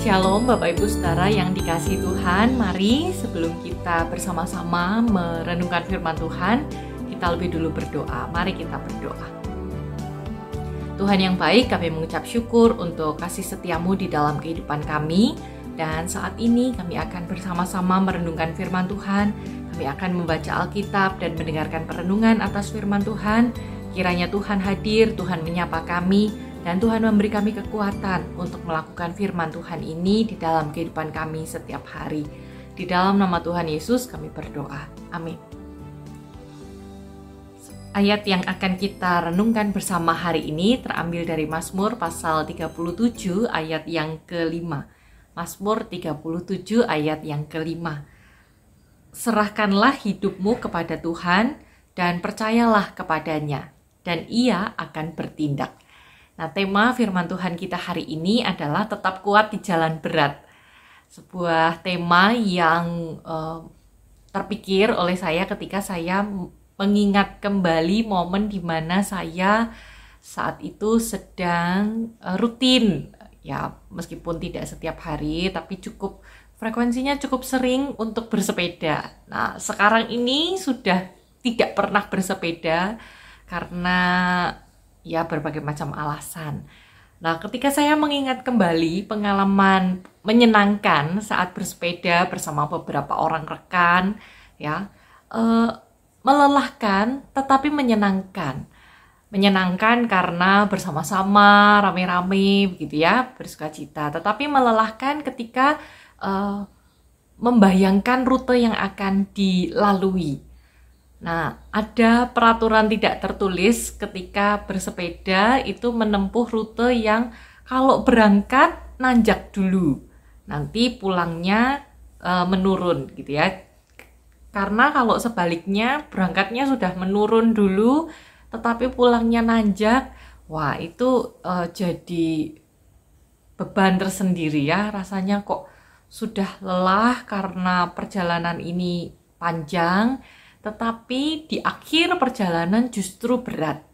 Shalom Bapak Ibu Saudara yang dikasihi Tuhan. Mari sebelum kita bersama-sama merenungkan firman Tuhan, kita lebih dulu berdoa. Mari kita berdoa. Tuhan yang baik, kami mengucap syukur untuk kasih setiamu di dalam kehidupan kami. Dan saat ini kami akan bersama-sama merenungkan firman Tuhan. Kami akan membaca Alkitab dan mendengarkan perenungan atas firman Tuhan. Kiranya Tuhan hadir, Tuhan menyapa kami, dan Tuhan memberi kami kekuatan untuk melakukan firman Tuhan ini di dalam kehidupan kami setiap hari. Di dalam nama Tuhan Yesus kami berdoa. Amin. Ayat yang akan kita renungkan bersama hari ini terambil dari Mazmur pasal 37 ayat yang ke-5. Mazmur 37 ayat yang ke-5. Serahkanlah hidupmu kepada Tuhan dan percayalah kepadanya, dan Ia akan bertindak. Nah, tema firman Tuhan kita hari ini adalah tetap kuat di jalan berat. Sebuah tema yang terpikir oleh saya ketika saya mengingat kembali momen di mana saya saat itu sedang rutin, ya meskipun tidak setiap hari, tapi frekuensinya cukup sering untuk bersepeda. Nah, sekarang ini sudah tidak pernah bersepeda karena ya berbagai macam alasan. Nah, ketika saya mengingat kembali pengalaman menyenangkan saat bersepeda bersama beberapa orang rekan, ya melelahkan tetapi menyenangkan. Menyenangkan karena bersama-sama, rame-rame, begitu ya, bersukacita. Tetapi melelahkan ketika membayangkan rute yang akan dilalui. Nah, ada peraturan tidak tertulis ketika bersepeda itu menempuh rute yang kalau berangkat nanjak dulu, nanti pulangnya menurun gitu ya. Karena kalau sebaliknya berangkatnya sudah menurun dulu, tetapi pulangnya nanjak, wah itu jadi beban tersendiri ya. Rasanya kok sudah lelah karena perjalanan ini panjang, tetapi di akhir perjalanan justru berat.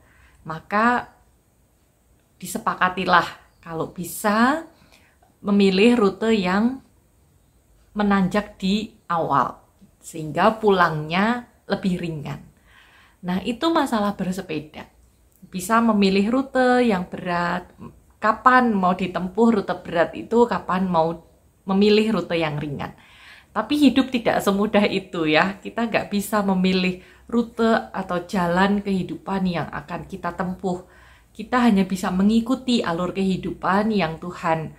Maka disepakatilah kalau bisa memilih rute yang menanjak di awal, sehingga pulangnya lebih ringan. Nah, itu masalah bersepeda. Bisa memilih rute yang berat, kapan mau ditempuh rute berat itu, kapan mau memilih rute yang ringan. Tapi hidup tidak semudah itu ya. Kita nggak bisa memilih rute atau jalan kehidupan yang akan kita tempuh. Kita hanya bisa mengikuti alur kehidupan yang Tuhan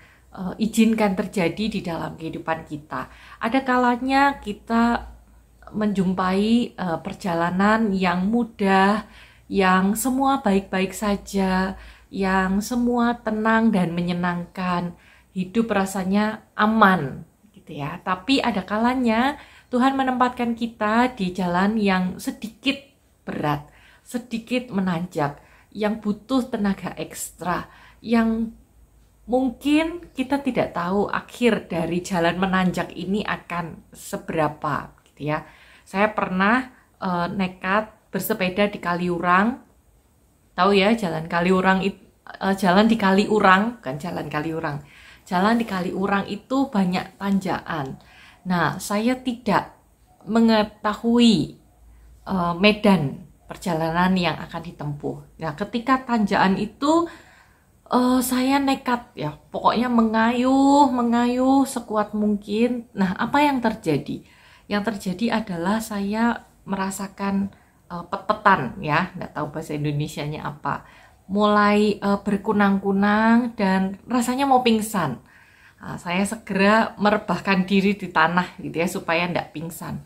izinkan terjadi di dalam kehidupan kita. Ada kalanya kita menjumpai perjalanan yang mudah, yang semua baik-baik saja, yang semua tenang dan menyenangkan. Hidup rasanya aman. Ya, tapi ada kalanya Tuhan menempatkan kita di jalan yang sedikit berat, sedikit menanjak, yang butuh tenaga ekstra, yang mungkin kita tidak tahu akhir dari jalan menanjak ini akan seberapa, gitu ya. Saya pernah nekat bersepeda di Kaliurang, tahu ya jalan Kaliurang itu, jalan di Kaliurang, bukan jalan Kaliurang. Jalan di Kaliurang itu banyak tanjakan. Nah, saya tidak mengetahui medan perjalanan yang akan ditempuh. Nah, ketika tanjakan itu saya nekat ya, pokoknya mengayuh sekuat mungkin. Nah, apa yang terjadi? Yang terjadi adalah saya merasakan pet-petan ya, nggak tahu bahasa Indonesianya apa. Mulai berkunang-kunang dan rasanya mau pingsan. Nah, saya segera merebahkan diri di tanah gitu ya supaya tidak pingsan.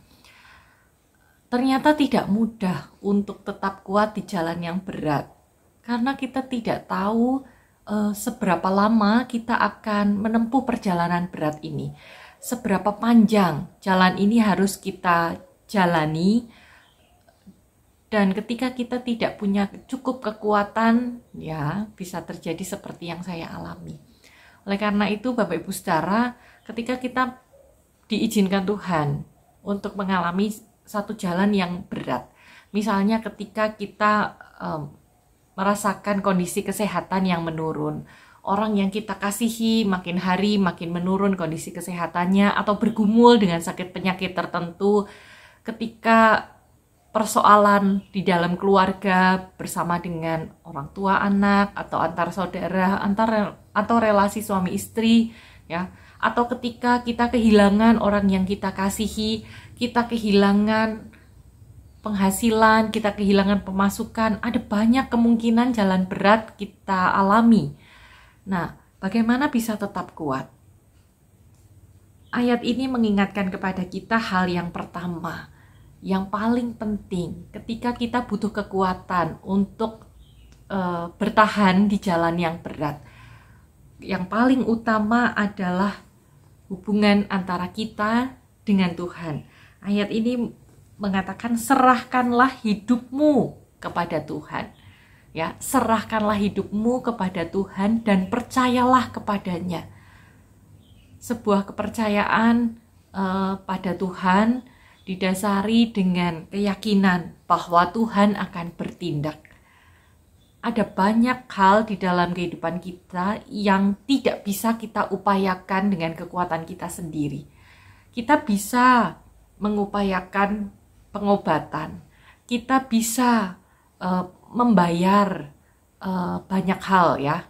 Ternyata tidak mudah untuk tetap kuat di jalan yang berat. Karena kita tidak tahu seberapa lama kita akan menempuh perjalanan berat ini. Seberapa panjang jalan ini harus kita jalani. Dan ketika kita tidak punya cukup kekuatan, ya bisa terjadi seperti yang saya alami. Oleh karena itu, Bapak Ibu Saudara, ketika kita diizinkan Tuhan untuk mengalami satu jalan yang berat, misalnya ketika kita merasakan kondisi kesehatan yang menurun, orang yang kita kasihi makin hari makin menurun kondisi kesehatannya atau bergumul dengan sakit penyakit tertentu, ketika persoalan di dalam keluarga bersama dengan orang tua anak atau antar saudara, atau relasi suami istri, ya, atau ketika kita kehilangan orang yang kita kasihi, kita kehilangan penghasilan, kita kehilangan pemasukan, ada banyak kemungkinan jalan berat kita alami. Nah, bagaimana bisa tetap kuat? Ayat ini mengingatkan kepada kita hal yang pertama, yang paling penting ketika kita butuh kekuatan untuk bertahan di jalan yang berat. Yang paling utama adalah hubungan antara kita dengan Tuhan. Ayat ini mengatakan serahkanlah hidupmu kepada Tuhan. Ya, serahkanlah hidupmu kepada Tuhan dan percayalah kepadanya. Sebuah kepercayaan pada Tuhan didasari dengan keyakinan bahwa Tuhan akan bertindak. Ada banyak hal di dalam kehidupan kita yang tidak bisa kita upayakan dengan kekuatan kita sendiri. Kita bisa mengupayakan pengobatan, kita bisa membayar banyak hal, ya,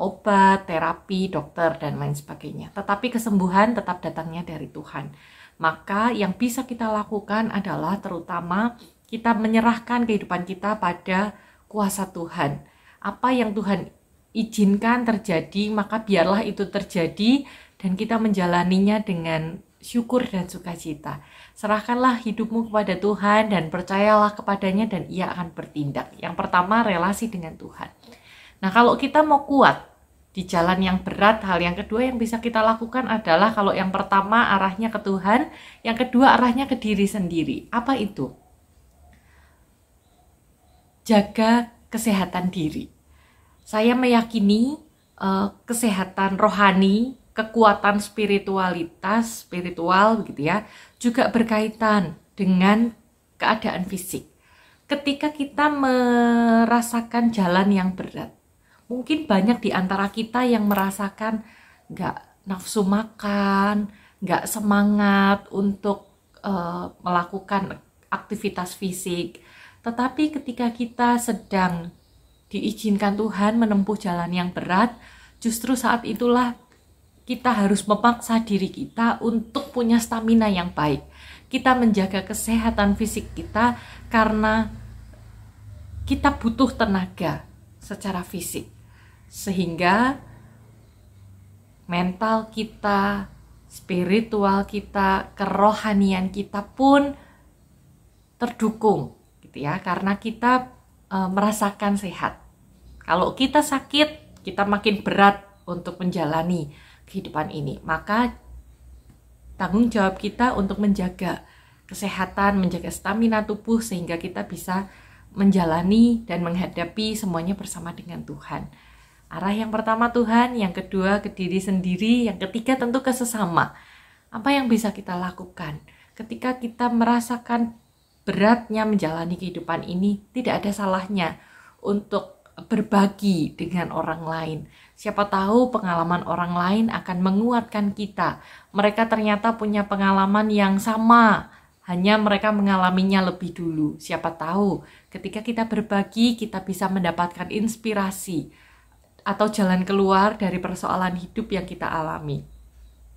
obat, terapi, dokter, dan lain sebagainya. Tetapi kesembuhan tetap datangnya dari Tuhan. Maka yang bisa kita lakukan adalah terutama kita menyerahkan kehidupan kita pada kuasa Tuhan. Apa yang Tuhan izinkan terjadi, maka biarlah itu terjadi dan kita menjalaninya dengan syukur dan sukacita. Serahkanlah hidupmu kepada Tuhan dan percayalah kepadanya dan Ia akan bertindak. Yang pertama, relasi dengan Tuhan. Nah, kalau kita mau kuat di jalan yang berat, hal yang kedua yang bisa kita lakukan adalah, kalau yang pertama arahnya ke Tuhan, yang kedua arahnya ke diri sendiri. Apa itu? Jaga kesehatan diri. Saya meyakini kesehatan rohani, kekuatan spiritual begitu ya, juga berkaitan dengan keadaan fisik. Ketika kita merasakan jalan yang berat, mungkin banyak di antara kita yang merasakan nggak nafsu makan, nggak semangat untuk melakukan aktivitas fisik. Tetapi ketika kita sedang diizinkan Tuhan menempuh jalan yang berat, justru saat itulah kita harus memaksa diri kita untuk punya stamina yang baik. Kita menjaga kesehatan fisik kita karena kita butuh tenaga secara fisik. Sehingga mental kita, spiritual kita, kerohanian kita pun terdukung, gitu ya, karena kita merasakan sehat. Kalau kita sakit, kita makin berat untuk menjalani kehidupan ini. Maka tanggung jawab kita untuk menjaga kesehatan, menjaga stamina tubuh sehingga kita bisa menjalani dan menghadapi semuanya bersama dengan Tuhan. Arah yang pertama Tuhan, yang kedua ke diri sendiri, yang ketiga tentu ke sesama. Apa yang bisa kita lakukan ketika kita merasakan beratnya menjalani kehidupan ini? Tidak ada salahnya untuk berbagi dengan orang lain. Siapa tahu pengalaman orang lain akan menguatkan kita. Mereka ternyata punya pengalaman yang sama, hanya mereka mengalaminya lebih dulu. Siapa tahu ketika kita berbagi, kita bisa mendapatkan inspirasi atau jalan keluar dari persoalan hidup yang kita alami.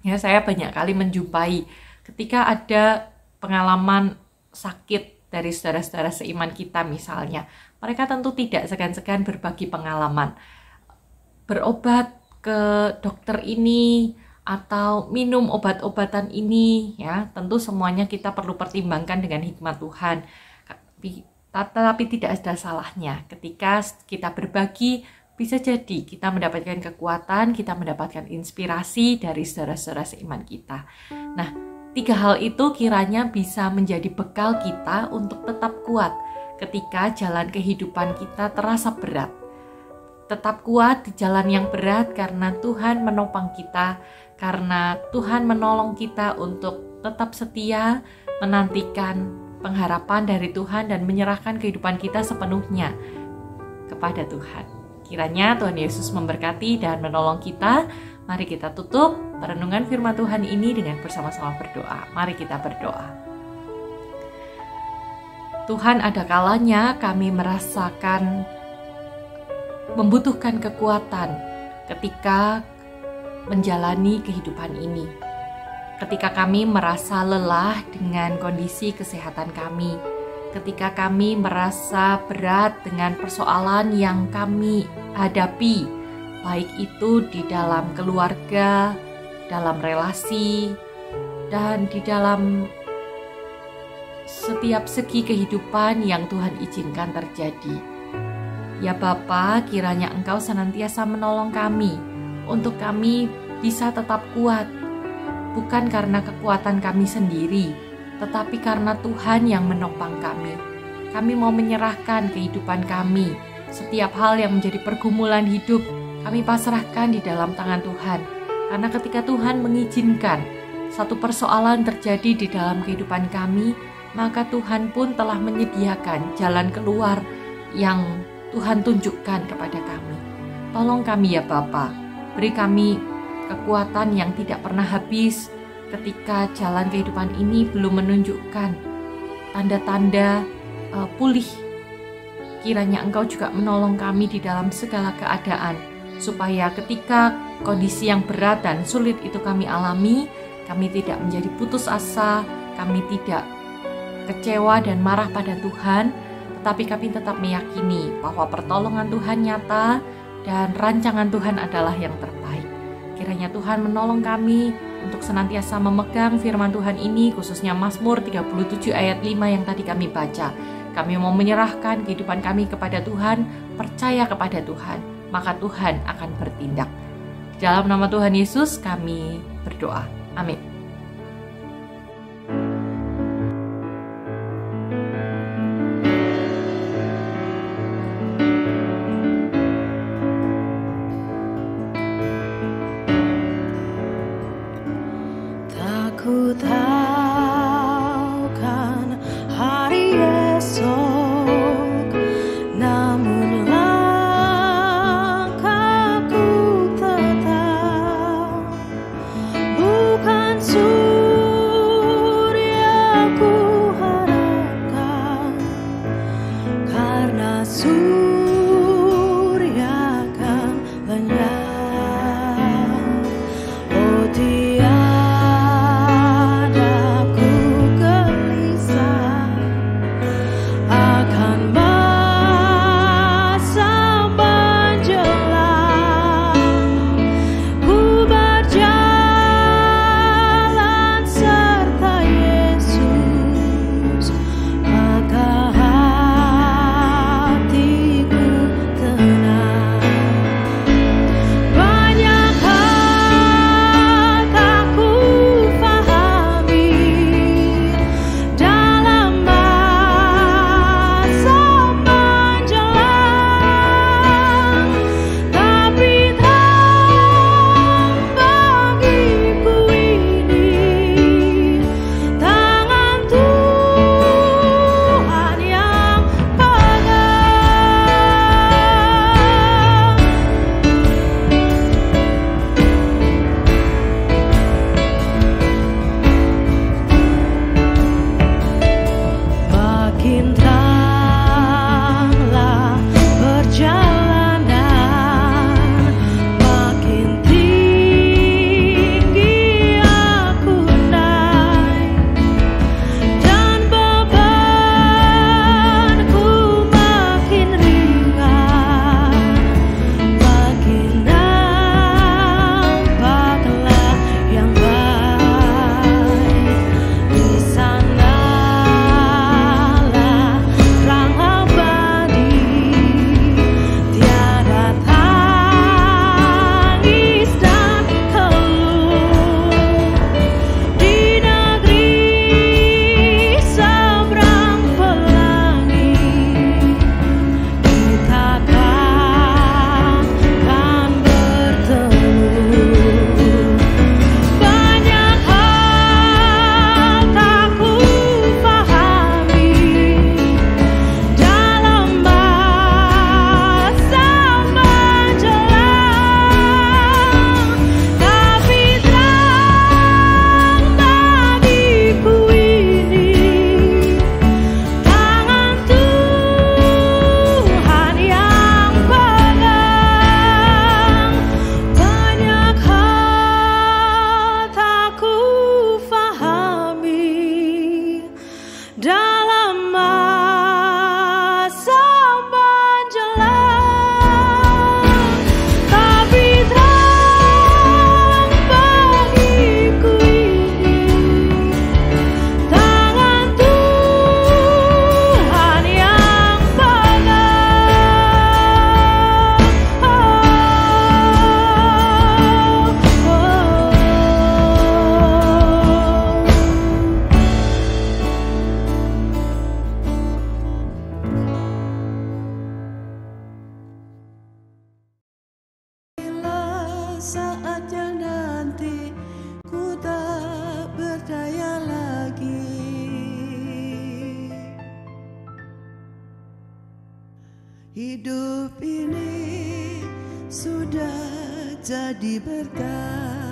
Ya, saya banyak kali menjumpai ketika ada pengalaman sakit dari saudara-saudara seiman kita misalnya, mereka tentu tidak segan-segan berbagi pengalaman. Berobat ke dokter ini atau minum obat-obatan ini, ya, tentu semuanya kita perlu pertimbangkan dengan hikmat Tuhan. Tetapi tidak ada salahnya ketika kita berbagi, bisa jadi kita mendapatkan kekuatan, kita mendapatkan inspirasi dari saudara-saudara seiman kita. Nah, 3 hal itu kiranya bisa menjadi bekal kita untuk tetap kuat ketika jalan kehidupan kita terasa berat. Tetap kuat di jalan yang berat karena Tuhan menopang kita, karena Tuhan menolong kita untuk tetap setia menantikan pengharapan dari Tuhan dan menyerahkan kehidupan kita sepenuhnya kepada Tuhan. Kiranya Tuhan Yesus memberkati dan menolong kita. Mari kita tutup perenungan firman Tuhan ini dengan bersama-sama berdoa. Mari kita berdoa. Tuhan, ada kalanya kami merasakan membutuhkan kekuatan ketika menjalani kehidupan ini. Ketika kami merasa lelah dengan kondisi kesehatan kami, ketika kami merasa berat dengan persoalan yang kami hadapi, baik itu di dalam keluarga, dalam relasi, dan di dalam setiap segi kehidupan yang Tuhan izinkan terjadi. Ya Bapa, kiranya Engkau senantiasa menolong kami, untuk kami bisa tetap kuat, bukan karena kekuatan kami sendiri, tetapi karena Tuhan yang menopang kami. Kami mau menyerahkan kehidupan kami, setiap hal yang menjadi pergumulan hidup, kami pasrahkan di dalam tangan Tuhan. Karena ketika Tuhan mengizinkan satu persoalan terjadi di dalam kehidupan kami, maka Tuhan pun telah menyediakan jalan keluar yang Tuhan tunjukkan kepada kami. Tolong kami ya Bapa, beri kami kekuatan yang tidak pernah habis ketika jalan kehidupan ini belum menunjukkan tanda-tanda pulih. Kiranya Engkau juga menolong kami di dalam segala keadaan, supaya ketika kondisi yang berat dan sulit itu kami alami, kami tidak menjadi putus asa, kami tidak kecewa dan marah pada Tuhan, tetapi kami tetap meyakini bahwa pertolongan Tuhan nyata dan rancangan Tuhan adalah yang terbaik. Kiranya Tuhan menolong kami untuk senantiasa memegang firman Tuhan ini, khususnya Mazmur 37 ayat 5 yang tadi kami baca. Kami mau menyerahkan kehidupan kami kepada Tuhan, percaya kepada Tuhan, maka Tuhan akan bertindak. Dalam nama Tuhan Yesus kami berdoa. Amin. Ku tahu kan hari esok, namun langkahku tetap bukan surya ku harapkan, karena surya kan lenyap. Oh hati saatnya nanti ku tak berdaya lagi. Hidup ini sudah jadi berkah.